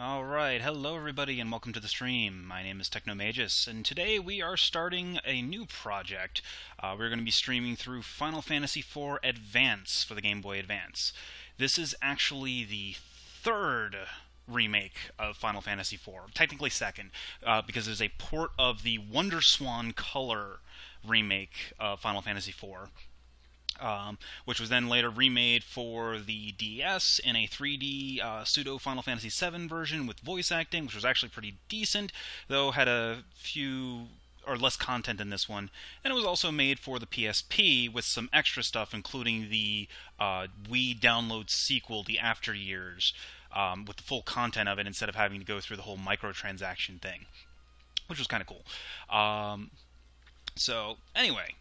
Alright, hello everybody and welcome to the stream. My name is Technomagus, and today we are starting a new project. We're going to be streaming through Final Fantasy IV Advance for the Game Boy Advance. This is actually the third remake of Final Fantasy IV, technically second, because there's a port of the WonderSwan Color remake of Final Fantasy IV. Which was then later remade for the DS in a 3D pseudo Final Fantasy VII version with voice acting, which was actually pretty decent, though had a few or less content than this one. And it was also made for the PSP with some extra stuff, including the Wii download sequel, The After Years, with the full content of it instead of having to go through the whole microtransaction thing, which was kind of cool. So, anyway.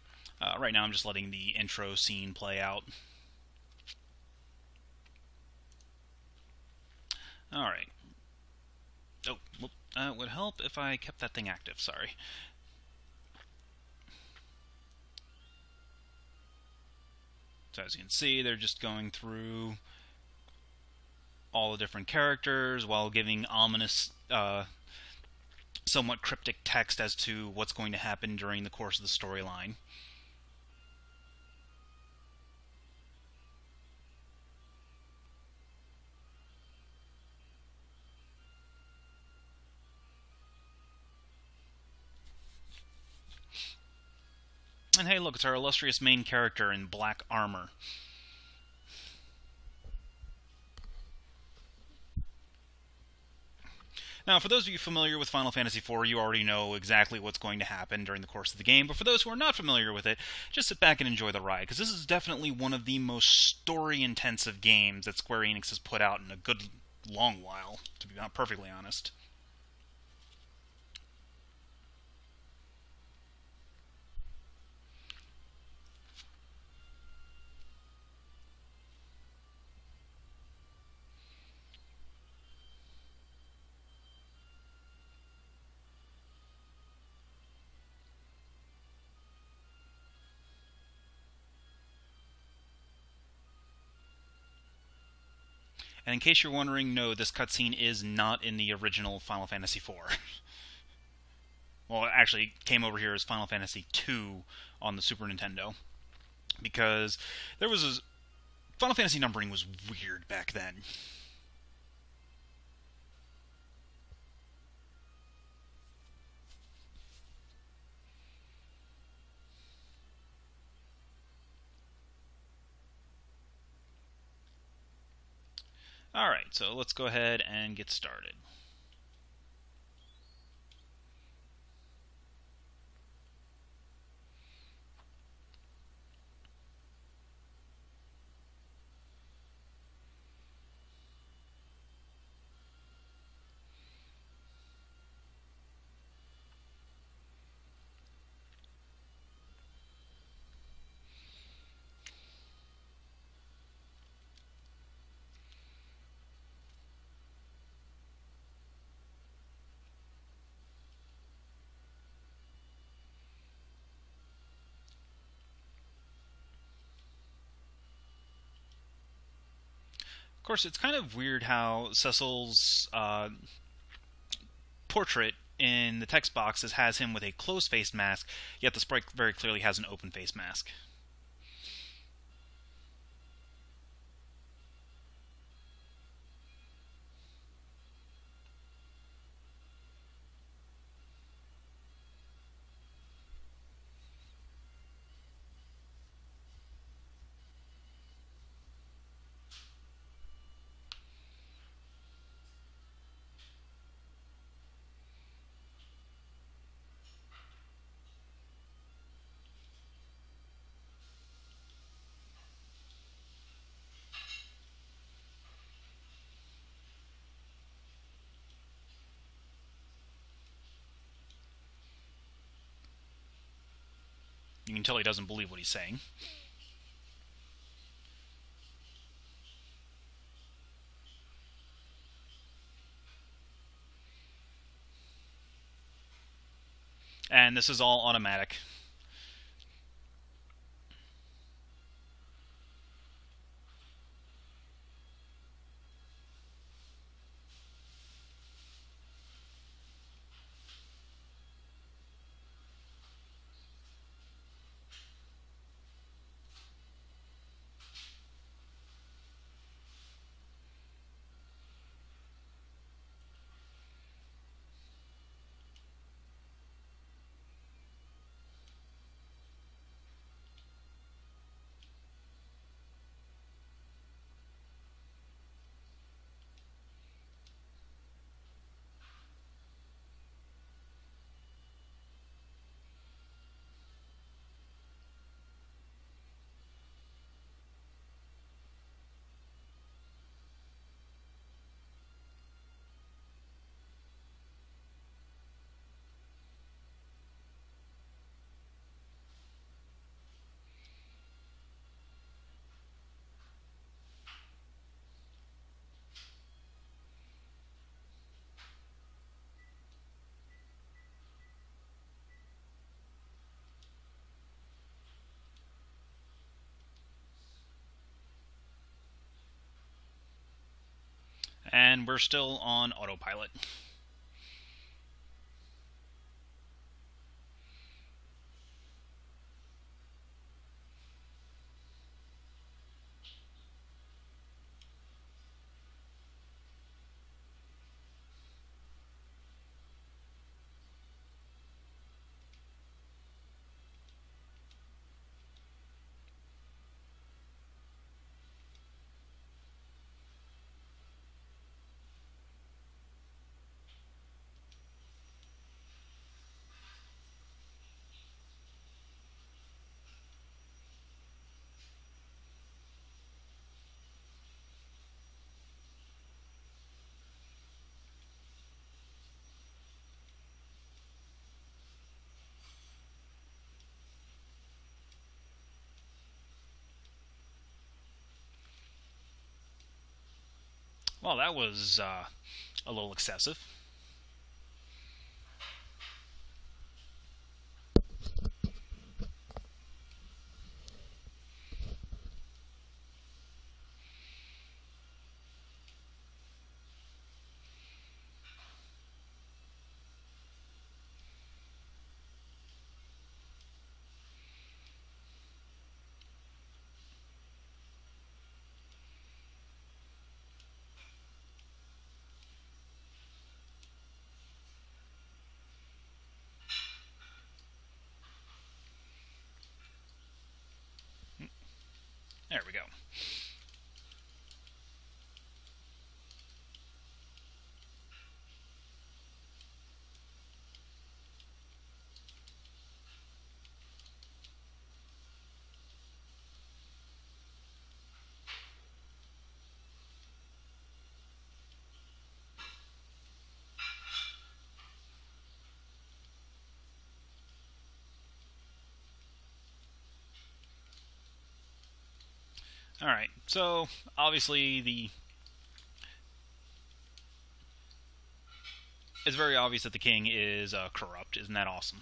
Right now I'm just letting the intro scene play out. Alright. Oh, whoop. It would help if I kept that thing active, sorry. So as you can see, they're just going through all the different characters while giving ominous, somewhat cryptic text as to what's going to happen during the course of the storyline. And hey, look, it's our illustrious main character in black armor. Now, for those of you familiar with Final Fantasy IV, you already know exactly what's going to happen during the course of the game, but for those who are not familiar with it, just sit back and enjoy the ride, because this is definitely one of the most story-intensive games that Square Enix has put out in a good long while, to be perfectly honest. And in case you're wondering, no, this cutscene is not in the original Final Fantasy IV. Well, it actually came over here as Final Fantasy II on the Super Nintendo. Because there was a... Final Fantasy numbering was weird back then. Alright, so let's go ahead and get started. Of course, it's kind of weird how Cecil's portrait in the text boxes has him with a closed face mask, yet the sprite very clearly has an open face mask. You can tell he doesn't believe what he's saying. And this is all automatic. And we're still on autopilot. Well, that was a little excessive. There we go. Alright, so obviously it's very obvious that the king is corrupt. Isn't that awesome?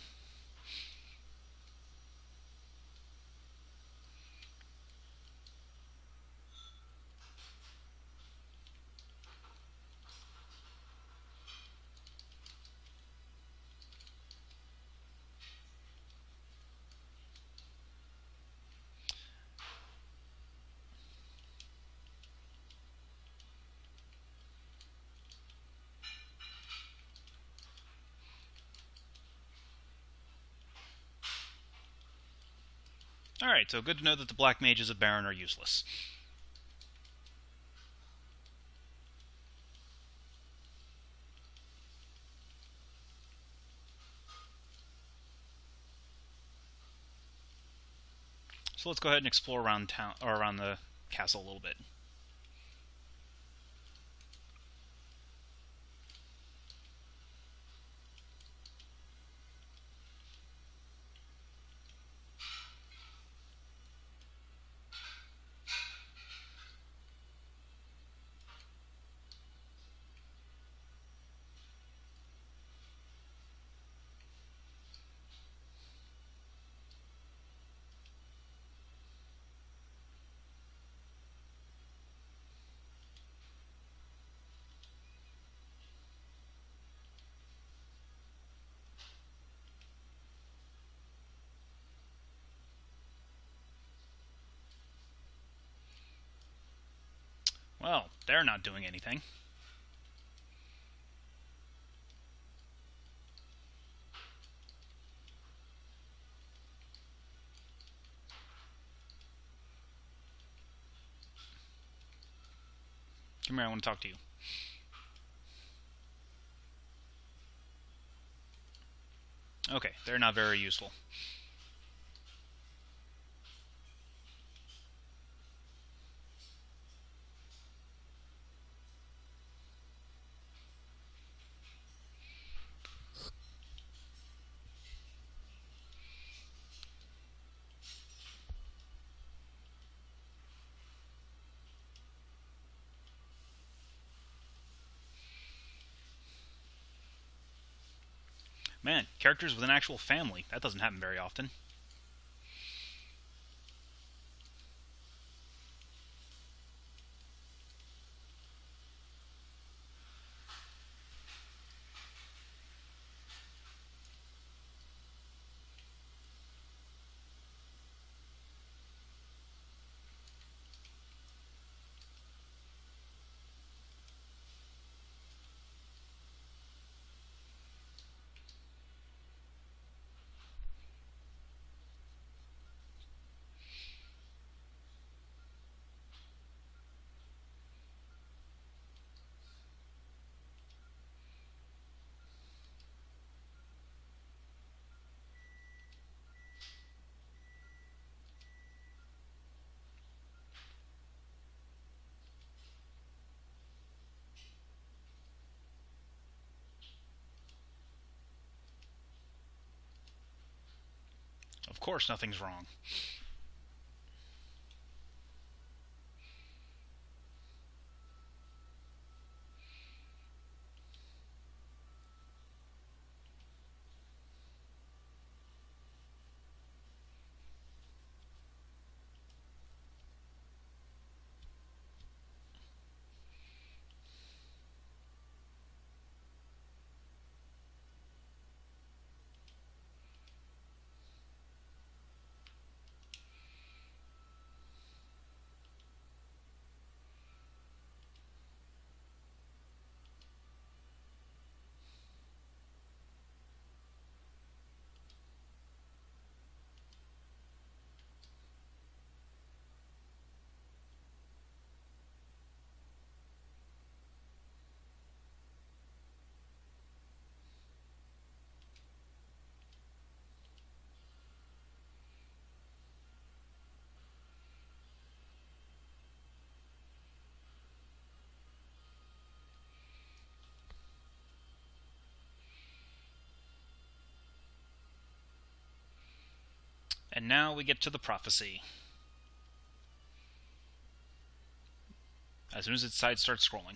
Alright, so good to know that the black mages of Baron are useless. So let's go ahead and explore around town, or around the castle a little bit. Well, they're not doing anything. Come here, I want to talk to you. Okay, they're not very useful. Man, characters with an actual family. That doesn't happen very often. course nothing's wrong. And now we get to the prophecy. As soon as its side starts scrolling.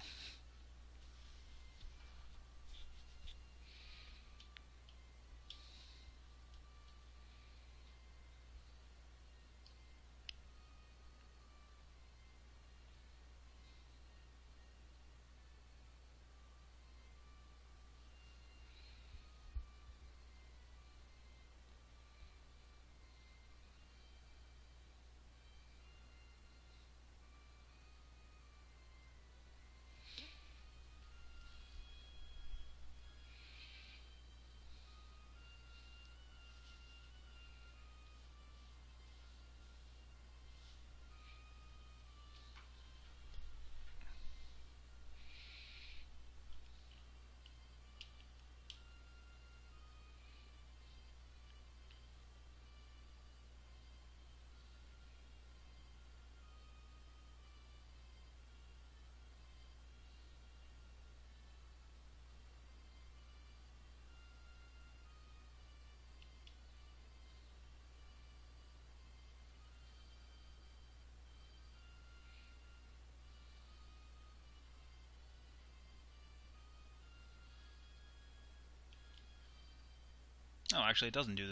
Oh, actually, it doesn't do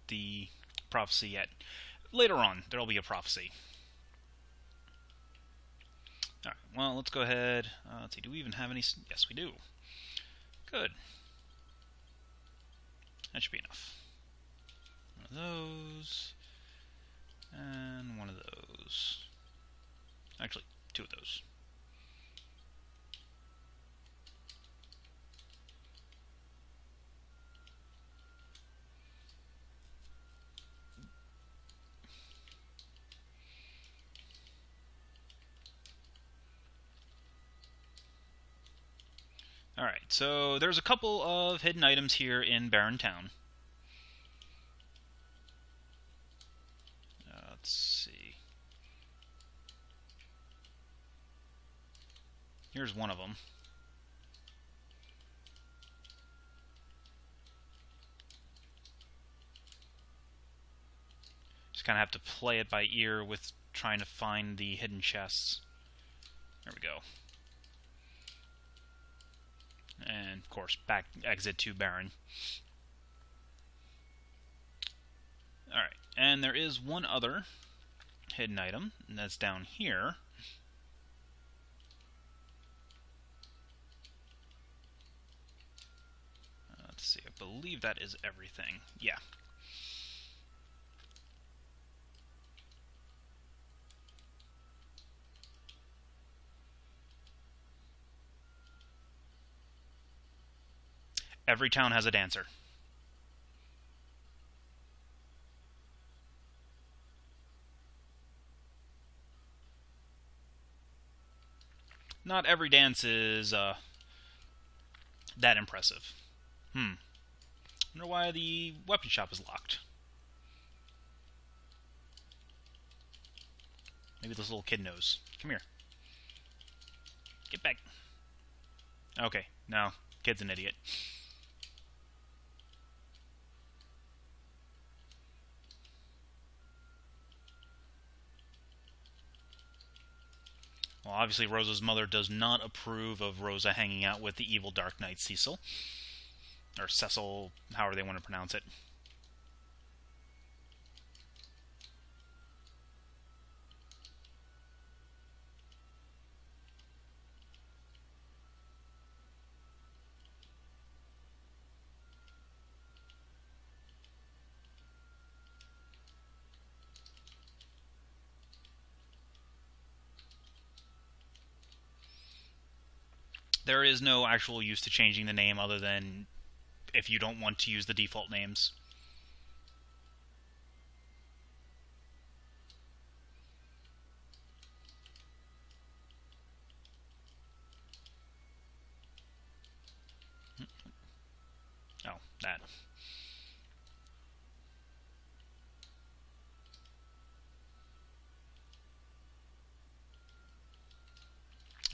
the prophecy yet. Later on, there'll be a prophecy. Alright, well, let's go ahead. Let's see, do we even have any? Yes, we do. Good. That should be enough. One of those. And one of those. Actually, two of those. Alright, so there's a couple of hidden items here in Barren Town. Let's see. Here's one of them. Just kind of have to play it by ear with trying to find the hidden chests. There we go. And, of course, back exit to Baron. Alright, and there is one other hidden item, and that's down here. Let's see, I believe that is everything. Yeah. Every town has a dancer. Not every dance is that impressive. I wonder why the weapon shop is locked. Maybe this little kid knows. Come here. Get back. Okay, no. Kid's an idiot. obviously Rosa's mother does not approve of Rosa hanging out with the evil Dark Knight Cecil. Or Cecil, however they want to pronounce it. There is no actual use to changing the name other than if you don't want to use the default names. Oh, that.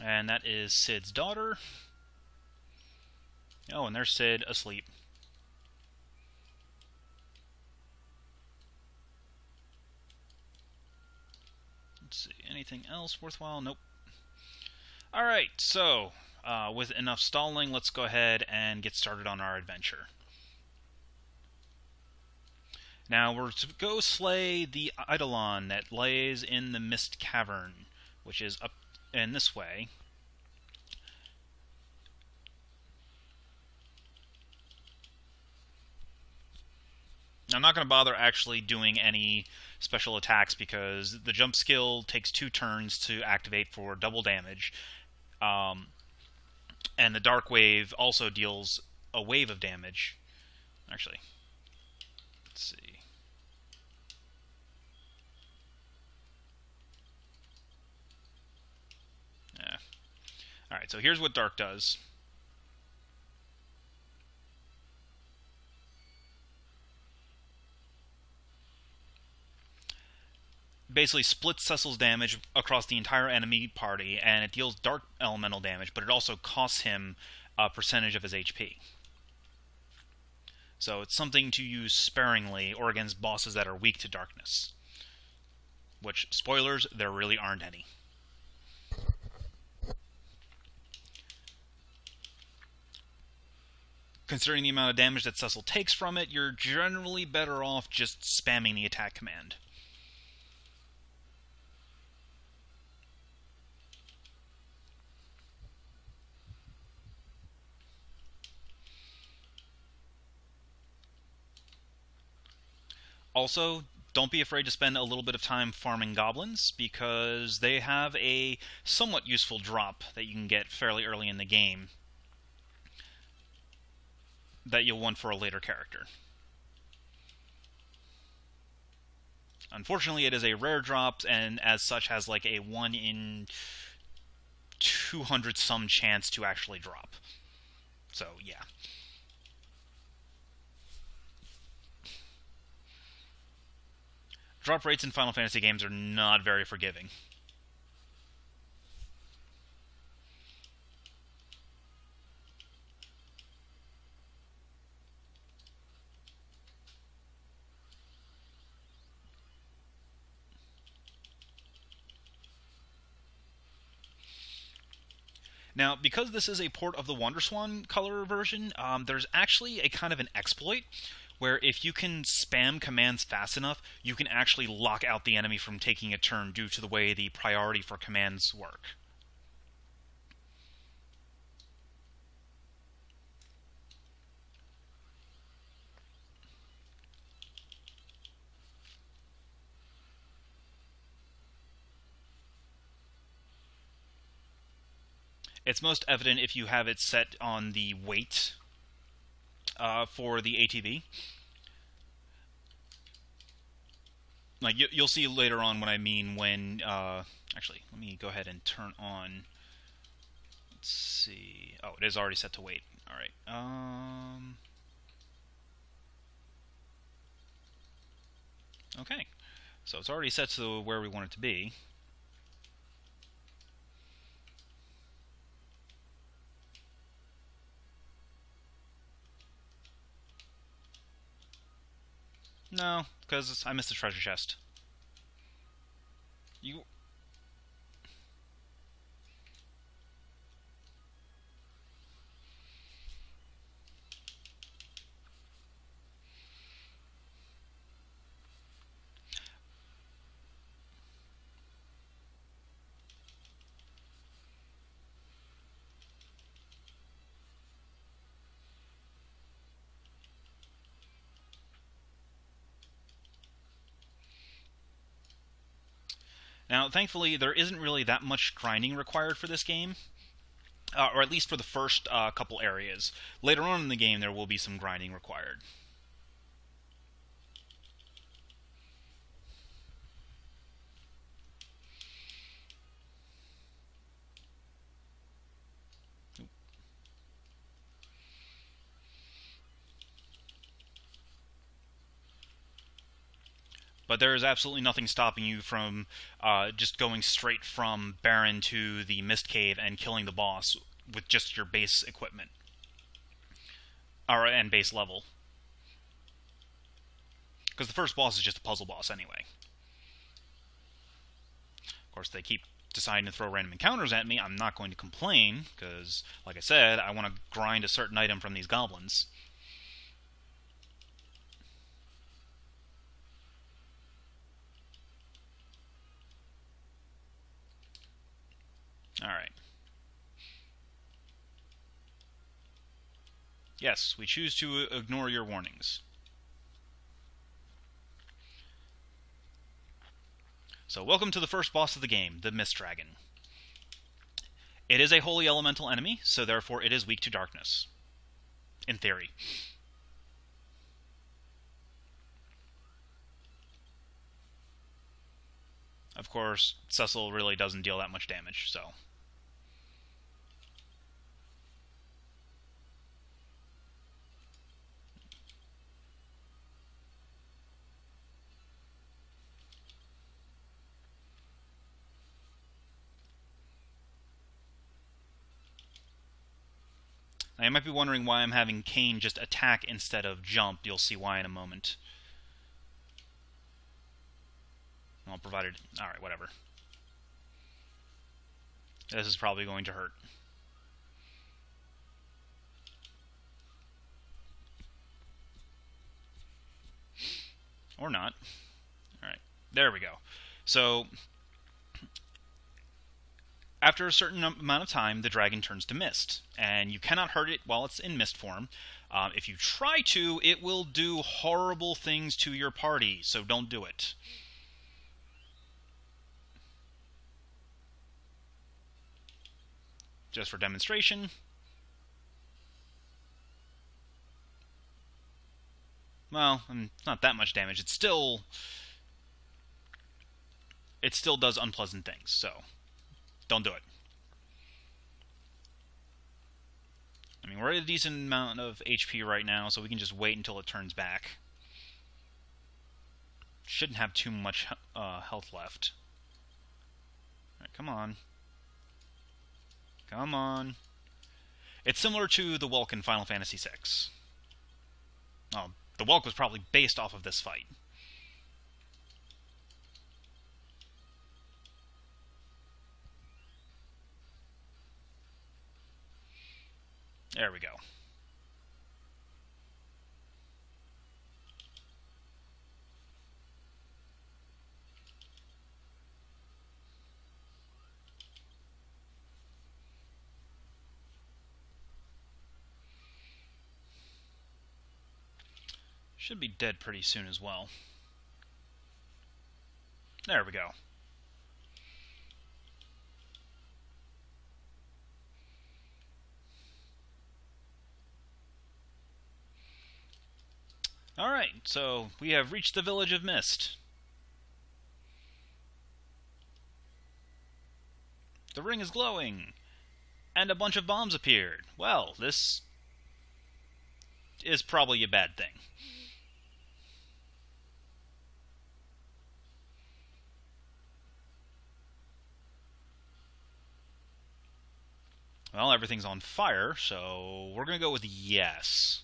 And that is Sid's daughter. Oh, and there's Sid asleep. Let's see, anything else worthwhile? Nope. Alright, so, with enough stalling, let's go ahead and get started on our adventure. Now, we're to go slay the Eidolon that lays in the Mist Cavern, which is up in this way. I'm not going to bother actually doing any special attacks because the jump skill takes 2 turns to activate for double damage. And the Dark Wave also deals a wave of damage. Actually, let's see. Yeah. Alright, so here's what Dark does. Basically splits Cecil's damage across the entire enemy party, and it deals dark elemental damage, but it also costs him a percentage of his HP. So it's something to use sparingly or against bosses that are weak to darkness. Which, spoilers, there really aren't any. Considering the amount of damage that Cecil takes from it, you're generally better off just spamming the attack command. Also, don't be afraid to spend a little bit of time farming goblins, because they have a somewhat useful drop that you can get fairly early in the game that you'll want for a later character. Unfortunately, it is a rare drop, and as such has like a 1 in 200 some chance to actually drop. So, yeah. Drop rates in Final Fantasy games are not very forgiving. Now, because this is a port of the WonderSwan color version, there's actually a kind of an exploit where if you can spam commands fast enough, you can actually lock out the enemy from taking a turn due to the way the priority for commands work. It's most evident if you have it set on the wait for the ATV. Like, you'll see later on what I mean when... actually, let me go ahead and turn on... Let's see... Oh, it is already set to wait. Alright. Okay. So it's already set to where we want it to be. No, because I missed the treasure chest. You... Now, thankfully, there isn't really that much grinding required for this game, or at least for the first couple areas. Later on in the game, there will be some grinding required. But there is absolutely nothing stopping you from just going straight from Baron to the Mist Cave and killing the boss with just your base equipment. And base level. Because the first boss is just a puzzle boss anyway. Of course, they keep deciding to throw random encounters at me. I'm not going to complain, because, like I said, I want to grind a certain item from these goblins. Alright. Yes, we choose to ignore your warnings. So, welcome to the first boss of the game, the Mist Dragon. It is a holy elemental enemy, so therefore it is weak to darkness. In theory. Of course, Cecil really doesn't deal that much damage, so... Now, you might be wondering why I'm having Cain just attack instead of jump. You'll see why in a moment. Well, provided... Alright, whatever. This is probably going to hurt. Or not. Alright, there we go. So, after a certain amount of time, the dragon turns to mist, and you cannot hurt it while it's in mist form. If you try to, it will do horrible things to your party, so don't do it. Just for demonstration. Well, not that much damage. It still does unpleasant things, so don't do it. I mean, we're at a decent amount of HP right now, so we can just wait until it turns back. Shouldn't have too much health left. Alright, come on. Come on. It's similar to the Whelk in Final Fantasy VI. Oh, the Whelk was probably based off of this fight. There we go. Should be dead pretty soon as well. There we go. Alright, so we have reached the Village of Mist. The ring is glowing, and a bunch of bombs appeared. Well, this is probably a bad thing. Well, everything's on fire, so we're going to go with yes.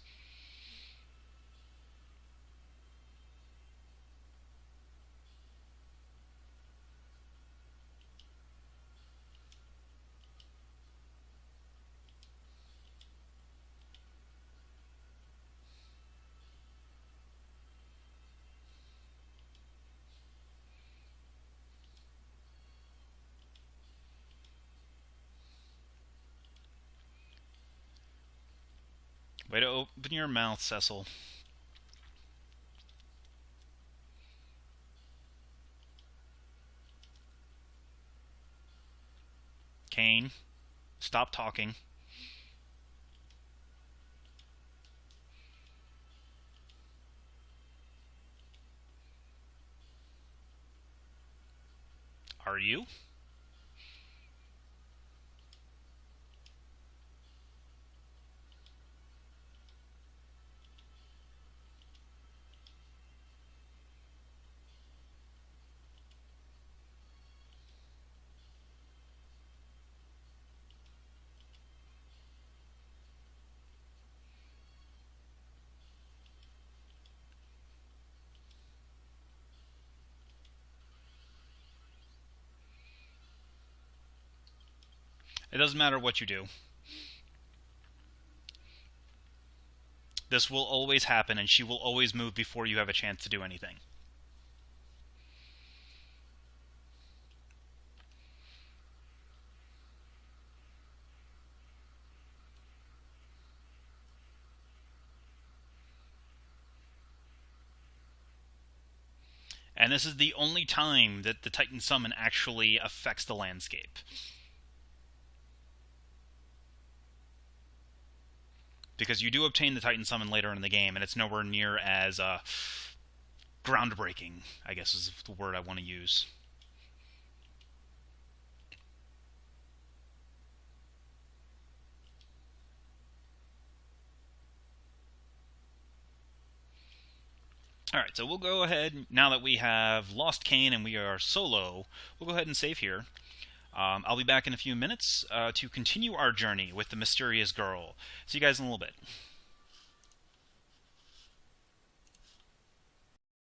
Way to open your mouth, Cecil. Kane, stop talking. Are you? It doesn't matter what you do. This will always happen, and she will always move before you have a chance to do anything. And this is the only time that the Titan Summon actually affects the landscape. Because you do obtain the Titan Summon later in the game, and it's nowhere near as groundbreaking, I guess is the word I want to use. Alright, so we'll go ahead, now that we have lost Kane and we are solo, we'll go ahead and save here. I'll be back in a few minutes to continue our journey with the mysterious girl. See you guys in a little bit.